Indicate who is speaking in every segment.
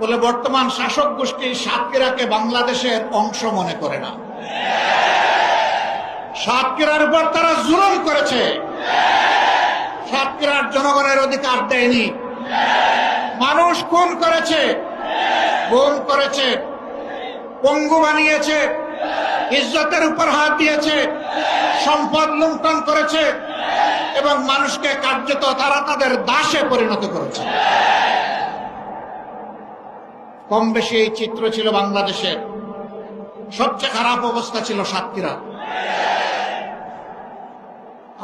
Speaker 1: বলে বর্তমান শাসক গোষ্ঠী সাতক্ষীরাকে বাংলাদেশের অংশ মনে করে না। সাতক্ষীরার উপর তারা জুলুম করেছে, সাতক্ষীরার জনগণের অধিকার দেয়নি, মানুষ খুন করেছে, গুম করেছে, পঙ্গু বানিয়েছে, ইজ্জতের উপর হাত দিয়েছে, সম্পদ লুণ্ঠন করেছে এবং মানুষকে কার্যত তারা তাদের দাসে পরিণত করেছে। কম বেশি এই চিত্র ছিল বাংলাদেশের। সবচেয়ে খারাপ অবস্থা ছিল সাতক্ষীরা।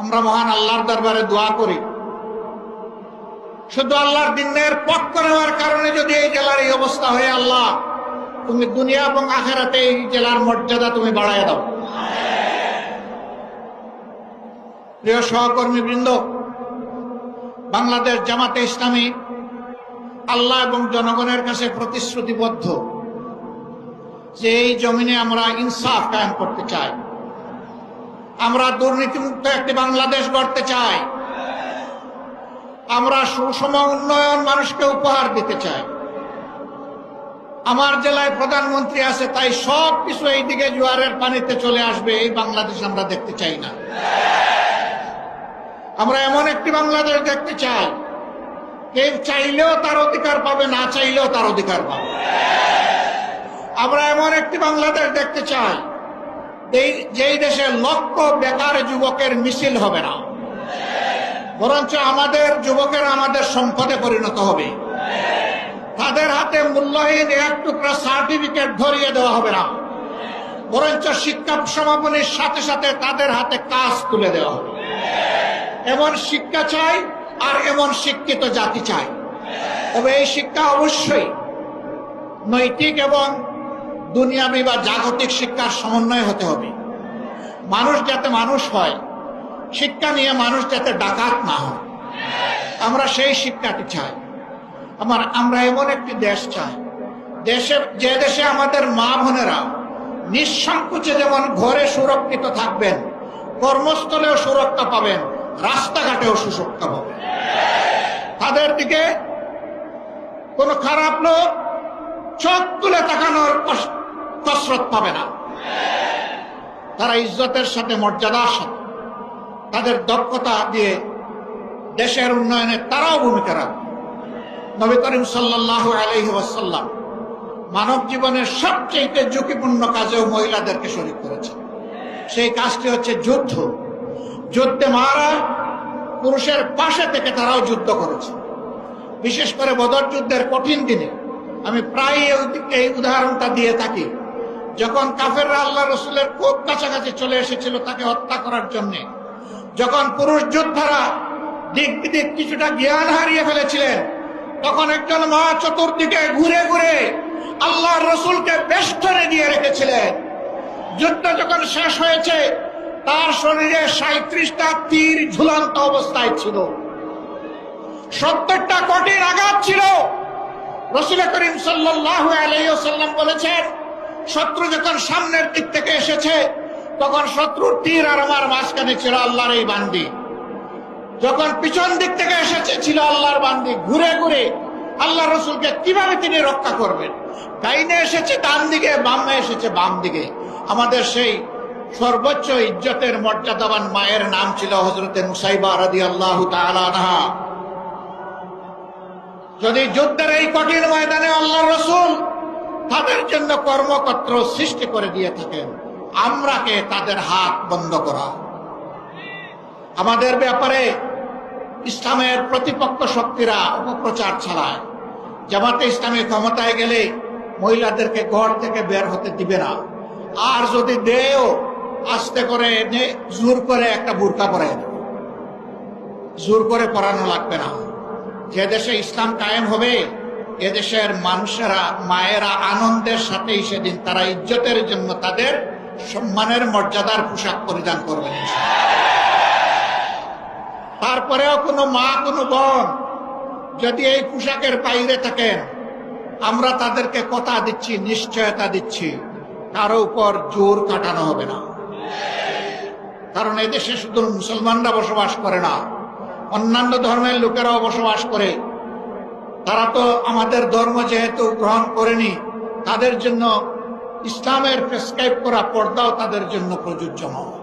Speaker 1: আমরা মহান আল্লাহর দরবারে দোয়া করি, শুধু আল্লাহর দিনের পক্ষ নেওয়ার কারণে যদি এই জেলার এই অবস্থা হয়ে, আল্লাহ তুমি দুনিয়া এবং আখিরাতে এই জেলার মর্যাদা তুমি বাড়ায় দাও। প্রিয় সহকর্মী বৃন্দ, বাংলাদেশ জামাতে ইসলামী আল্লাহ এবং জনগণের কাছে প্রতিশ্রুতিবদ্ধ যে এই জমিনে আমরা ইনসাফ কায়েম করতে চাই, আমরা দুর্নীতিমুক্ত একটি বাংলাদেশ গড়তে চাই, আমরা সুষম উন্নয়ন মানুষকে উপহার দিতে চাই। আমার জেলায় প্রধানমন্ত্রী আছে, তাই সব কিছু এই দিকে জোয়ারের পানিতে চলে আসবে, এই বাংলাদেশ আমরা দেখতে চাই না। আমরা এমন একটি বাংলাদেশ দেখতে চাই, কেউ চাইলেও তার অধিকার পাবে, না চাইলেও তার অধিকার পাবে। আমরা এমন একটি বাংলাদেশ দেখতে চাই যেই দেশে লক্ষ বেকার যুবকের মিছিল হবে না, বরঞ্চ আমাদের যুবকেরা আমাদের সম্পদে পরিণত হবে। তাদের হাতে মূল্যহীন এক টুকরা সার্টিফিকেট ধরিয়ে দেওয়া হবে না, বরঞ্চ শিক্ষা সমাপনীর সাথে সাথে তাদের হাতে কাজ তুলে দেওয়া হবে। এমন শিক্ষা চাই আর এমন শিক্ষিত জাতি চাই। তবে এই শিক্ষা অবশ্যই নৈতিক এবং দুনিয়াবি বা জাগতিক শিক্ষার সমন্বয় হতে হবে। মানুষ যাতে মানুষ হয়, শিক্ষা নিয়ে মানুষ যাতে ডাকাত না হয়, আমরা সেই শিক্ষাটি চাই। আমরা এমন একটি দেশ চাই, যে দেশে আমাদের মা বোনেরা নিঃসংকোচে যেমন ঘরে সুরক্ষিত থাকবেন, কর্মস্থলেও সুরক্ষা পাবেন, রাস্তাঘাটেও সুরক্ষা পাবেন। তাদের দিকে কোন খারাপ লোক চোখ তুলে তাকানোর কসরত পাবে না। তারা ইজ্জতের সাথে, মর্যাদার সাথে, তাদের দক্ষতা দিয়ে দেশের উন্নয়নে তারাও ভূমিকা রাখবে। নবী করিম সাল্লাল্লাহু আলাইহি ওয়াসাল্লাম মানব জীবনের সবচেয়ে ঝুঁকিপূর্ণ কাজেও মহিলাদেরকে শরীক করেছেন। সেই কাজটি হচ্ছে যুদ্ধ। যুদ্ধে মারা পুরুষের পাশে থেকে তারাও যুদ্ধ করেছে। বিশেষ করে বদর যুদ্ধের কঠিন দিনে আমি প্রায় এই উদাহরণটা দিয়ে থাকি। যখন কাফেররা আল্লাহ রসুলের খুব কাছাকাছি চলে এসেছিল তাকে হত্যা করার জন্য, যখন পুরুষ যোদ্ধারা দিক বিদিক কিছুটা জ্ঞান হারিয়ে ফেলেছিলেন, তখন একজন মা চতুর্দিকে ঘুরে ঘুরে আল্লাহ রসুলকে বেষ্টনে দিয়ে রেখেছিলেন। যুদ্ধ যখন শেষ হয়েছে, তার শরীরে 37টা তীর ঝুলন্ত অবস্থায় ছিল, 70টা কঠিন আঘাত ছিল। রাসূল করিম সাল্লাল্লাহু আলাইহি ওয়াসাল্লাম বলেছেন, শত্রু যখন সামনের দিক থেকে এসেছে, তখন শত্রুর তীর আর আমার মাঝখানে ছিল আল্লাহর এই বান্দি। যখন পিছন দিক থেকে এসেছে, ছিল আল্লাহর বান্দি। ঘুরে ঘুরে আল্লাহ রসুলকে কিভাবে তিনি রক্ষা করবেন? ডাইনে এসেছে ডান দিকে, বামে এসেছে বাম দিকে। আমাদের সেই সর্বোচ্চ ইজ্জতের মর্যাদাবান মায়ের নাম ছিল হযরতে নুসাইবা রাদিয়াল্লাহু তাআলা আনহা। যদি যুদ্ধের এই কঠিন ময়দানে আল্লাহ রসুল তাদের জন্য কর্মক্ষেত্র সৃষ্টি করে দিয়ে থাকেন, আমরা কে তাদের হাত বন্ধ করা? আমাদের ব্যাপারে ইসলামের প্রতিপক্ষ শক্তিরা অপপ্রচার চালায়। জামাতে ইসলামী ক্ষমতায় গেলে মহিলাদেরকে ঘর থেকে বের হতে দিবে না, আর যদি দেও আস্তে করে এনে জোর করে একটা বুরকা পরায় দেবে। জোর করে পরানো লাগবে না। যে দেশে ইসলাম কায়েম হবে, এদেশের মানুষেরা, মায়েরা আনন্দের সাথেই সেদিন তারা ইজ্জতের জন্য তাদের সম্মানের মর্যাদার পোশাক পরিধান করবেন। তারপরেও কোনো মা, কোনো বোন যদি এই পোশাকের বাইরে থাকেন, আমরা তাদেরকে কথা দিচ্ছি, নিশ্চয়তা দিচ্ছি, কারো উপর জোর কাটানো হবে না। কারণ এদেশে শুধু মুসলমানরা বসবাস করে না, অন্যান্য ধর্মের লোকেরাও বসবাস করে। তারা তো আমাদের ধর্ম যেহেতু গ্রহণ করেনি, তাদের জন্য ইসলামের প্রেসক্রাইব করা পর্দাও তাদের জন্য প্রযোজ্য নয়।